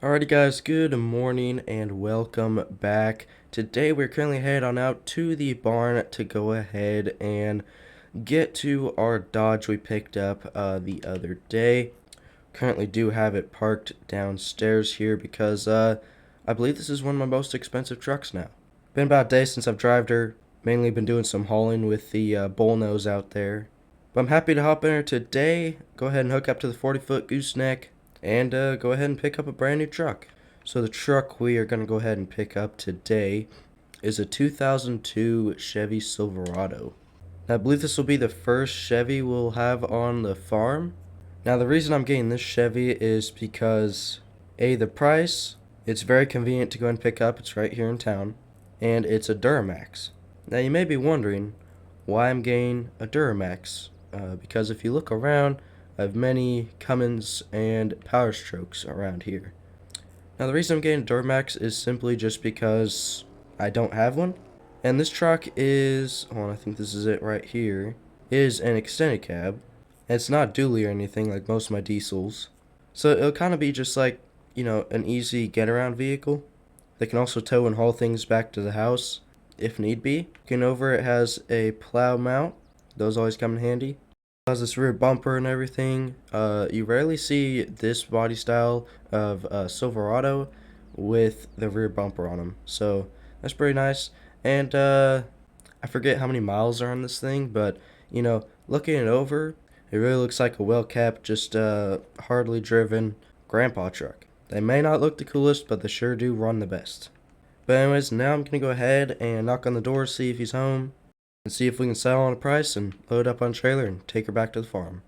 Alrighty guys, good morning and welcome back. Today we're currently headed on out to the barn to go ahead and get to our Dodge we picked up the other day. Currently do have it parked downstairs here because I believe this is one of my most expensive trucks now. Been about a day since I've driven her, mainly been doing some hauling with the bullnose out there. But I'm happy to hop in her today, go ahead and hook up to the 40-foot gooseneck, and go ahead and pick up a brand new truck. So the truck we are going to go ahead and pick up today is a 2002 Chevy Silverado. Now, I believe this will be the first Chevy we'll have on the farm. Now the reason I'm getting this Chevy is because the price, it's very convenient to go and pick up, it's right here in town, and it's a Duramax. Now you may be wondering why I'm getting a Duramax, because if you look around, I have many Cummins and Power Strokes around here. Now the reason I'm getting a Duramax is simply just because I don't have one. And this truck is, I think this is it right here, is an extended cab. And it's not dually or anything like most of my diesels. So it'll kind of be just like, an easy get around vehicle. They can also tow and haul things back to the house if need be. Looking over, it has a plow mount. Those always come in handy. Has this rear bumper and everything. You rarely see this body style of Silverado with the rear bumper on them, so that's pretty nice. And I forget how many miles are on this thing, but looking it over, it really looks like a well-kept, just hardly driven grandpa truck. They may not look the coolest, but they sure do run the best. But anyways, now I'm gonna go ahead and knock on the door, see if he's home, and see if we can settle on a price and load up on a trailer and take her back to the farm.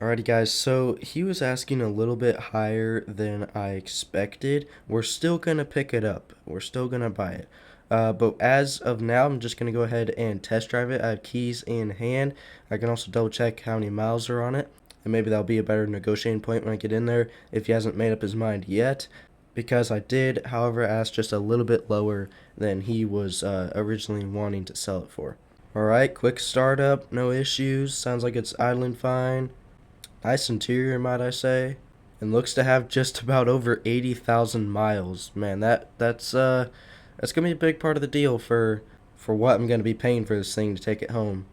Alrighty guys, so he was asking a little bit higher than I expected. We're still gonna pick it up. We're still gonna buy it. But as of now, I'm just gonna go ahead and test drive it. I have keys in hand. I can also double check how many miles are on it, and maybe that'll be a better negotiating point when I get in there if he hasn't made up his mind yet. Because I did, however, ask just a little bit lower than he was originally wanting to sell it for. Alright, quick startup, no issues, sounds like it's idling fine. Nice interior, might I say. And looks to have just about over 80,000 miles. Man, that's gonna be a big part of the deal for what I'm gonna be paying for this thing to take it home.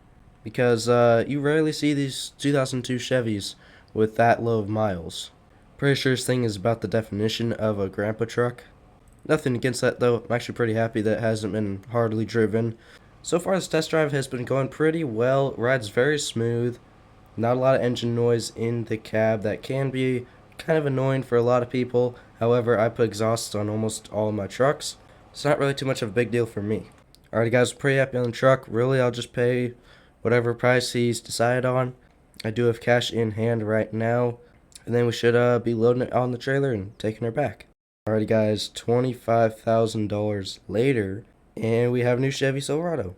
Because you rarely see these 2002 Chevys with that low of miles. Pretty sure this thing is about the definition of a grandpa truck. Nothing against that though, I'm actually pretty happy that it hasn't been hardly driven. So far this test drive has been going pretty well, rides very smooth, not a lot of engine noise in the cab. That can be kind of annoying for a lot of people, however I put exhausts on almost all of my trucks. It's not really too much of a big deal for me. Alright guys, pretty happy on the truck. Really I'll just pay whatever price he's decided on. I do have cash in hand right now, and then we should be loading it on the trailer and taking her back. Alrighty guys, $25,000 later, and we have a new Chevy Silverado.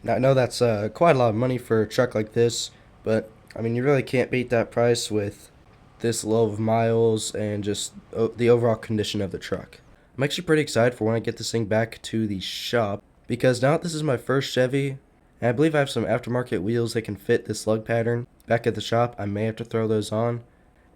Now, I know that's quite a lot of money for a truck like this, but I mean, you really can't beat that price with this low of miles and just the overall condition of the truck. I'm actually pretty excited for when I get this thing back to the shop, because now that this is my first Chevy, and I believe I have some aftermarket wheels that can fit this lug pattern back at the shop. I may have to throw those on.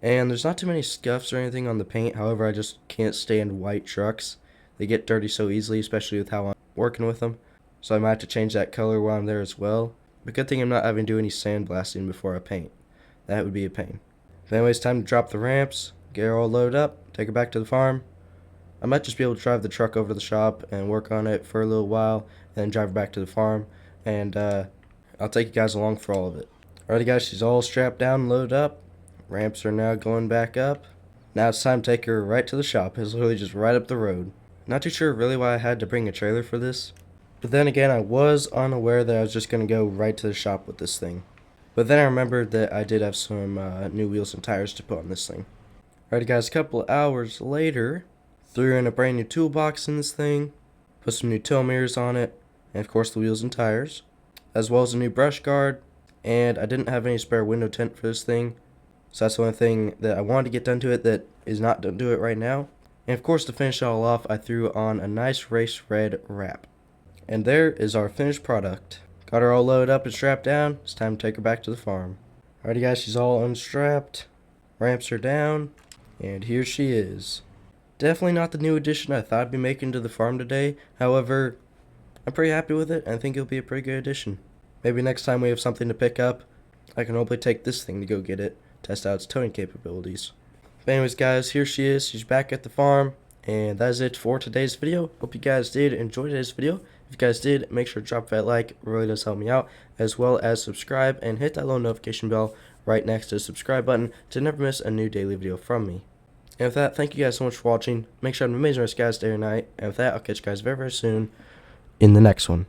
And there's not too many scuffs or anything on the paint, however I just can't stand white trucks. They get dirty so easily, especially with how I'm working with them. So I might have to change that color while I'm there as well. But good thing I'm not having to do any sandblasting before I paint. That would be a pain. But anyways, time to drop the ramps, get her all loaded up, take her back to the farm. I might just be able to drive the truck over to the shop and work on it for a little while, and then drive her back to the farm. And I'll take you guys along for all of it. Alrighty guys, she's all strapped down and loaded up. Ramps are now going back up. Now it's time to take her right to the shop. It's literally just right up the road. Not too sure really why I had to bring a trailer for this. But then again, I was unaware that I was just going to go right to the shop with this thing. But then I remembered that I did have some new wheels and tires to put on this thing. Alrighty guys, a couple of hours later, threw in a brand new toolbox in this thing, put some new tow mirrors on it, and of course the wheels and tires, as well as a new brush guard, and I didn't have any spare window tint for this thing. So that's the only thing that I wanted to get done to it that is not done to it right now. And of course, to finish it all off, I threw on a nice race red wrap. And there is our finished product. Got her all loaded up and strapped down. It's time to take her back to the farm. Alrighty guys, she's all unstrapped. Ramps are down. And here she is. Definitely not the new addition I thought I'd be making to the farm today. However, I'm pretty happy with it, and I think it'll be a pretty good addition. Maybe next time we have something to pick up, I can hopefully take this thing to go get it, test out its towing capabilities. But anyways, guys, here she is. She's back at the farm, and that is it for today's video. Hope you guys did enjoy today's video. If you guys did, make sure to drop that like. It really does help me out, as well as subscribe and hit that little notification bell right next to the subscribe button to never miss a new daily video from me. And with that, thank you guys so much for watching. Make sure to have an amazing rest, guys, day or night. And with that, I'll catch you guys very, very soon in the next one.